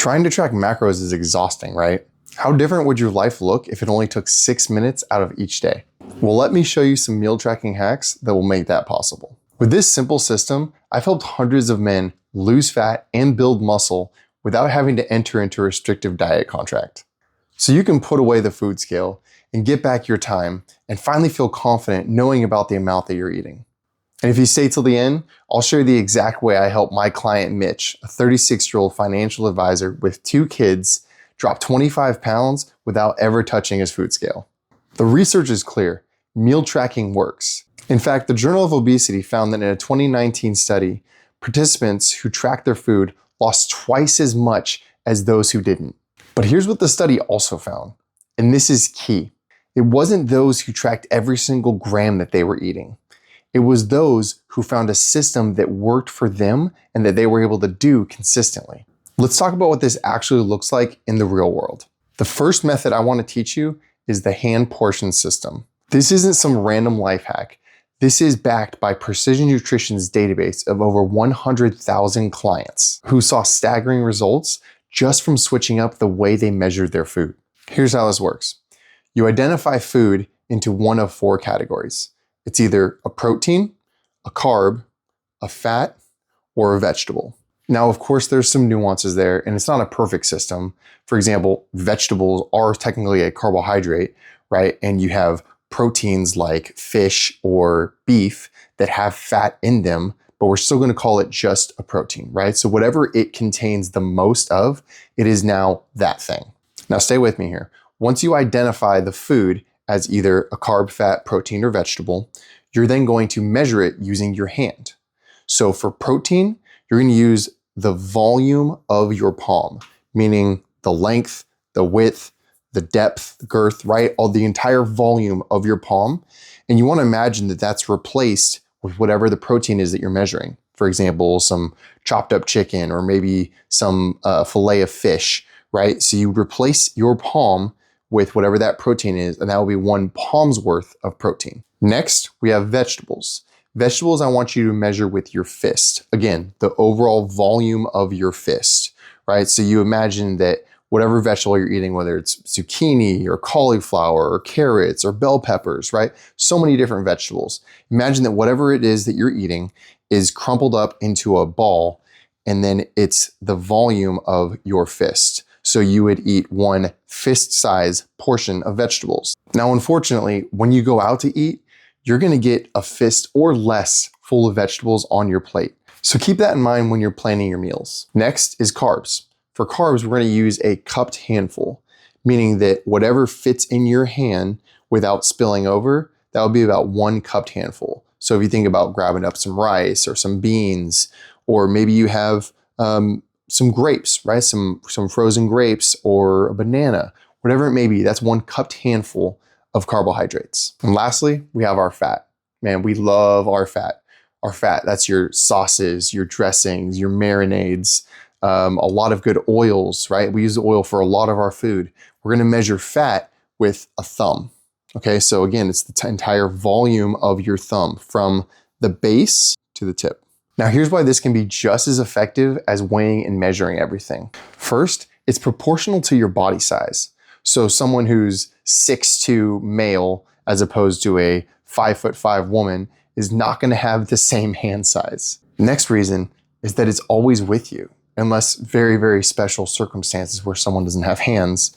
Trying to track macros is exhausting, right? How different would your life look if it only took 6 minutes out of each day? Well, let me show you some meal tracking hacks that will make that possible. With this simple system, I've helped hundreds of men lose fat and build muscle without having to enter into a restrictive diet contract. So you can put away the food scale and get back your time and finally feel confident knowing about the amount that you're eating. And if you stay till the end, I'll show you the exact way I helped my client Mitch, a 36-year-old financial advisor with 2 kids, drop 25 pounds without ever touching his food scale. The research is clear. Meal tracking works. In fact, the Journal of Obesity found that in a 2019 study, participants who tracked their food lost twice as much as those who didn't. But here's what the study also found, and this is key. It wasn't those who tracked every single gram that they were eating. It was those who found a system that worked for them and that they were able to do consistently. Let's talk about what this actually looks like in the real world. The first method I want to teach you is the hand portion system. This isn't some random life hack. This is backed by Precision Nutrition's database of over 100,000 clients who saw staggering results just from switching up the way they measured their food. Here's how this works. You identify food into one of 4 categories. It's either a protein, a carb, a fat, or a vegetable. Now, of course, there's some nuances there, and it's not a perfect system. For example, vegetables are technically a carbohydrate, right? And you have proteins like fish or beef that have fat in them, but we're still going to call it just a protein, right? So whatever it contains the most of, it is now that thing. Now, stay with me here. Once you identify the food as either a carb, fat, protein, or vegetable, you're then going to measure it using your hand. So for protein, you're going to use the volume of your palm, meaning the length, the width, the depth, the girth, right? All the entire volume of your palm. And you want to imagine that that's replaced with whatever the protein is that you're measuring. For example, some chopped up chicken or maybe some fillet of fish, right? So you replace your palm with whatever that protein is, and that will be 1 palm's worth of protein. Next, we have vegetables. Vegetables, I want you to measure with your fist. Again, the overall volume of your fist, right? So you imagine that whatever vegetable you're eating, whether it's zucchini or cauliflower or carrots or bell peppers, right? So many different vegetables. Imagine that whatever it is that you're eating is crumpled up into a ball, and then it's the volume of your fist. So you would eat 1 fist-size portion of vegetables. Now, unfortunately, when you go out to eat, you're gonna get a fist or less full of vegetables on your plate. So keep that in mind when you're planning your meals. Next is carbs. For carbs, we're gonna use a cupped handful, meaning that whatever fits in your hand without spilling over, that would be about 1 cupped handful. So if you think about grabbing up some rice or some beans, or maybe you have some grapes, right? Some frozen grapes or a banana, whatever it may be, that's 1 cupped handful of carbohydrates. And lastly, we have our fat. Man, we love our fat. Our fat, that's your sauces, your dressings, your marinades, a lot of good oils, right? We use oil for a lot of our food. We're gonna measure fat with a thumb. Okay, so again, it's the entire volume of your thumb from the base to the tip. Now, here's why this can be just as effective as weighing and measuring everything. First, it's proportional to your body size. So someone who's 6'2" male as opposed to a 5'5" woman is not gonna have the same hand size. Next reason is that it's always with you. Unless very, very special circumstances where someone doesn't have hands,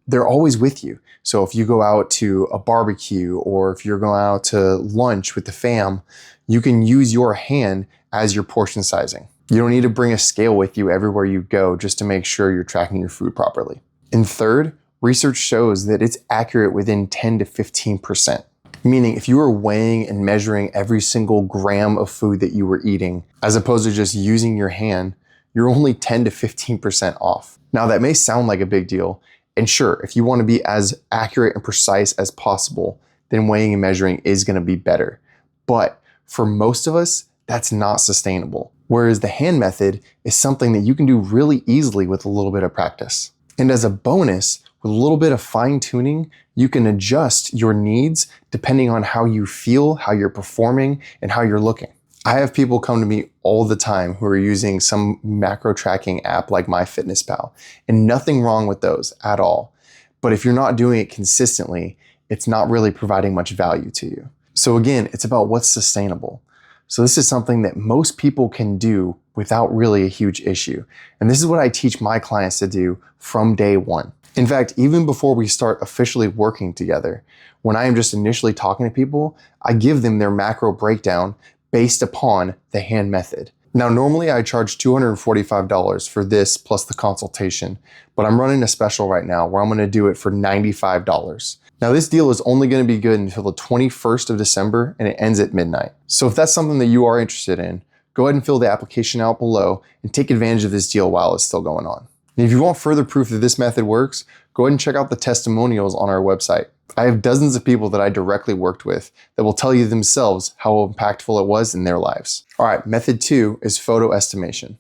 they're always with you. So if you go out to a barbecue or if you're going out to lunch with the fam, you can use your hand as your portion sizing. You don't need to bring a scale with you everywhere you go just to make sure you're tracking your food properly. And third, research shows that it's accurate within 10 to 15%. Meaning if you were weighing and measuring every single gram of food that you were eating, as opposed to just using your hand, you're only 10 to 15% off. Now that may sound like a big deal, and sure, if you want to be as accurate and precise as possible, then weighing and measuring is going to be better. But for most of us, that's not sustainable. Whereas the hand method is something that you can do really easily with a little bit of practice. And as a bonus, with a little bit of fine tuning, you can adjust your needs depending on how you feel, how you're performing, and how you're looking. I have people come to me all the time who are using some macro tracking app like MyFitnessPal, and nothing wrong with those at all. But if you're not doing it consistently, it's not really providing much value to you. So again, it's about what's sustainable. So this is something that most people can do without really a huge issue. And this is what I teach my clients to do from day one. In fact, even before we start officially working together, when I am just initially talking to people, I give them their macro breakdown based upon the hand method. Now, normally I charge $245 for this plus the consultation, but I'm running a special right now where I'm gonna do it for $95. Now, this deal is only gonna be good until the 21st of December and it ends at midnight. So if that's something that you are interested in, go ahead and fill the application out below and take advantage of this deal while it's still going on. And if you want further proof that this method works, go ahead and check out the testimonials on our website. I have dozens of people that I directly worked with that will tell you themselves how impactful it was in their lives. All right, method 2 is photo estimation.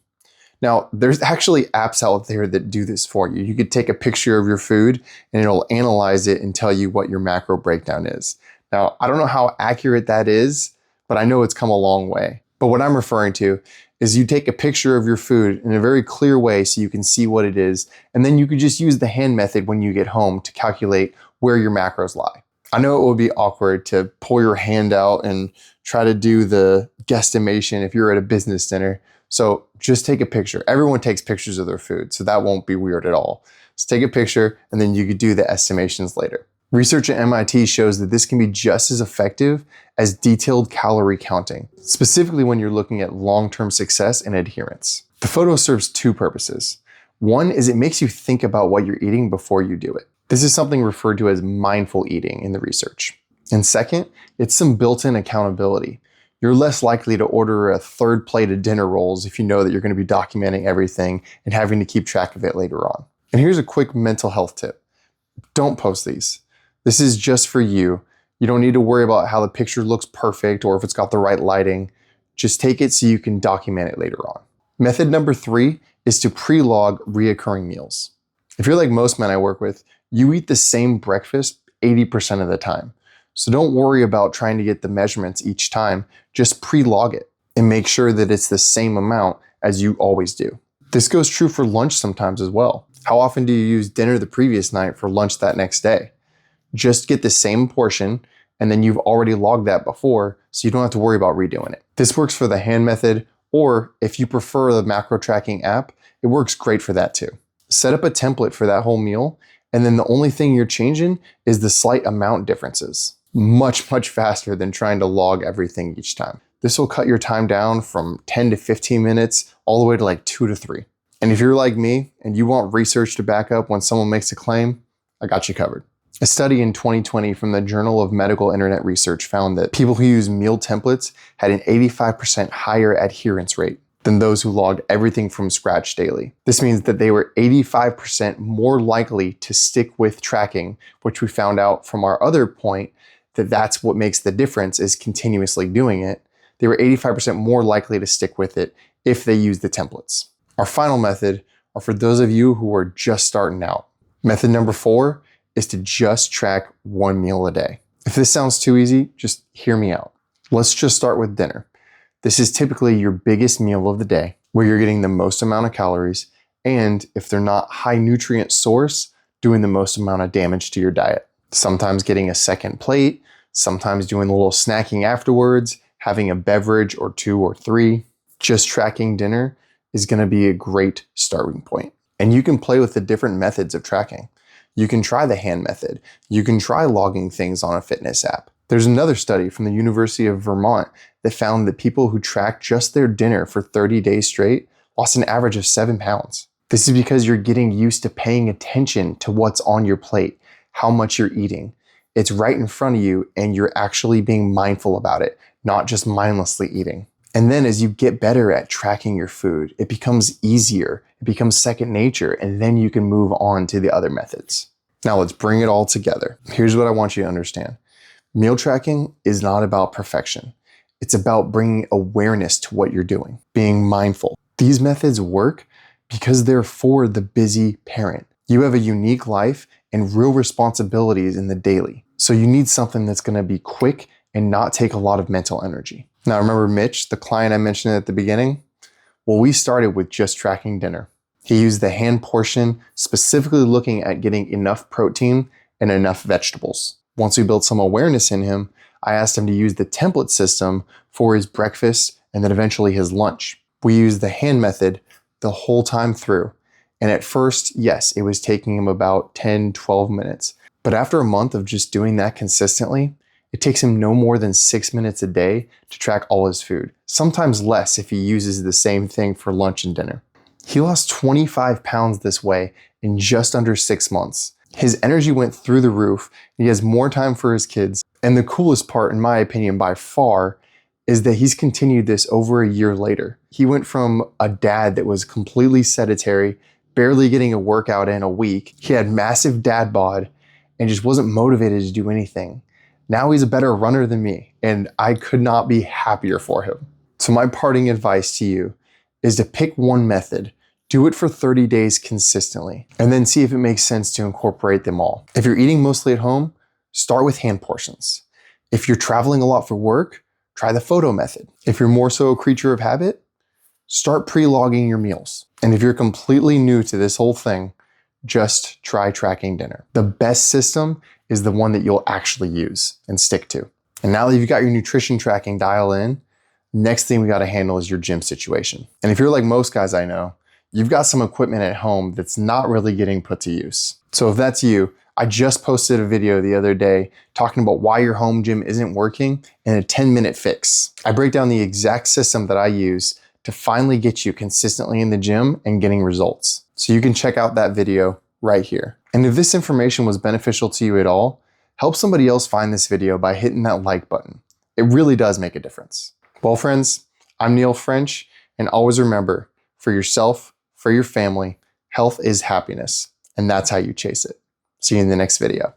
Now, there's actually apps out there that do this for you. You could take a picture of your food and it'll analyze it and tell you what your macro breakdown is. Now, I don't know how accurate that is, but I know it's come a long way. But what I'm referring to is you take a picture of your food in a very clear way so you can see what it is, and then you could just use the hand method when you get home to calculate where your macros lie. I know it would be awkward to pull your hand out and try to do the guesstimation if you're at a business dinner. So just take a picture. Everyone takes pictures of their food, so that won't be weird at all. Just take a picture and then you could do the estimations later. Research at MIT shows that this can be just as effective as detailed calorie counting, specifically when you're looking at long-term success and adherence. The photo serves two purposes. One is it makes you think about what you're eating before you do it. This is something referred to as mindful eating in the research. And second, it's some built-in accountability. You're less likely to order a third plate of dinner rolls if you know that you're going to be documenting everything and having to keep track of it later on. And here's a quick mental health tip. Don't post these. This is just for you. You don't need to worry about how the picture looks perfect or if it's got the right lighting. Just take it so you can document it later on. Method number 3 is to pre-log reoccurring meals. If you're like most men I work with, you eat the same breakfast 80% of the time. So don't worry about trying to get the measurements each time. Just pre-log it and make sure that it's the same amount as you always do. This goes true for lunch sometimes as well. How often do you use dinner the previous night for lunch that next day? Just get the same portion and then you've already logged that before, so you don't have to worry about redoing it. This works for the hand method, or if you prefer the macro tracking app, it works great for that too. Set up a template for that whole meal, and then the only thing you're changing is the slight amount differences. Much faster than trying to log everything each time. This will cut your time down from 10 to 15 minutes all the way to like 2 to 3. And if you're like me and you want research to back up when someone makes a claim, I got you covered. A study in 2020 from the Journal of Medical Internet Research found that people who use meal templates had an 85% higher adherence rate than those who logged everything from scratch daily. This means that they were 85% more likely to stick with tracking, which we found out from our other point that that's what makes the difference is continuously doing it. They were 85% more likely to stick with it if they use the templates. Our final method are for those of you who are just starting out. Method number 4 is to just track one meal a day. If this sounds too easy, just hear me out. Let's just start with dinner. This is typically your biggest meal of the day, where you're getting the most amount of calories, and if they're not high nutrient source, doing the most amount of damage to your diet. Sometimes getting a second plate, sometimes doing a little snacking afterwards, having a beverage or 2 or 3. Just tracking dinner is gonna be a great starting point. And you can play with the different methods of tracking. You can try the hand method. You can try logging things on a fitness app. There's another study from the University of Vermont that found that people who tracked just their dinner for 30 days straight lost an average of 7 pounds. This is because you're getting used to paying attention to what's on your plate, how much you're eating. It's right in front of you and you're actually being mindful about it, not just mindlessly eating. And then as you get better at tracking your food, it becomes easier, it becomes second nature, and then you can move on to the other methods. Now let's bring it all together. Here's what I want you to understand. Meal tracking is not about perfection. It's about bringing awareness to what you're doing, being mindful. These methods work because they're for the busy parent. You have a unique life and real responsibilities in the daily. So you need something that's gonna be quick and not take a lot of mental energy. Now remember Mitch, the client I mentioned at the beginning? Well, we started with just tracking dinner. He used the hand portion, specifically looking at getting enough protein and enough vegetables. Once we built some awareness in him, I asked him to use the template system for his breakfast and then eventually his lunch. We used the hand method the whole time through. And at first, yes, it was taking him about 10, 12 minutes. But after a month of just doing that consistently, it takes him no more than 6 minutes a day to track all his food, sometimes less if he uses the same thing for lunch and dinner. He lost 25 pounds this way in just under 6 months. His energy went through the roof, and he has more time for his kids. And the coolest part, in my opinion, by far, is that he's continued this over a year later. He went from a dad that was completely sedentary, barely getting a workout in a week. He had massive dad bod and just wasn't motivated to do anything. Now he's a better runner than me, and I could not be happier for him. So my parting advice to you is to pick one method, do it for 30 days consistently, and then see if it makes sense to incorporate them all. If you're eating mostly at home, start with hand portions. If you're traveling a lot for work, try the photo method. If you're more so a creature of habit, start pre-logging your meals. And if you're completely new to this whole thing, just try tracking dinner. The best system is the one that you'll actually use and stick to. And now that you've got your nutrition tracking dial in, next thing we got to handle is your gym situation. And if you're like most guys I know, you've got some equipment at home that's not really getting put to use. So if that's you, I just posted a video the other day talking about why your home gym isn't working and a 10-minute fix. I break down the exact system that I use to finally get you consistently in the gym and getting results. So you can check out that video right here. And if this information was beneficial to you at all, help somebody else find this video by hitting that like button. It really does make a difference. Well, friends, I'm Neil French, and always remember, for yourself, for your family, health is happiness, and that's how you chase it. See you in the next video.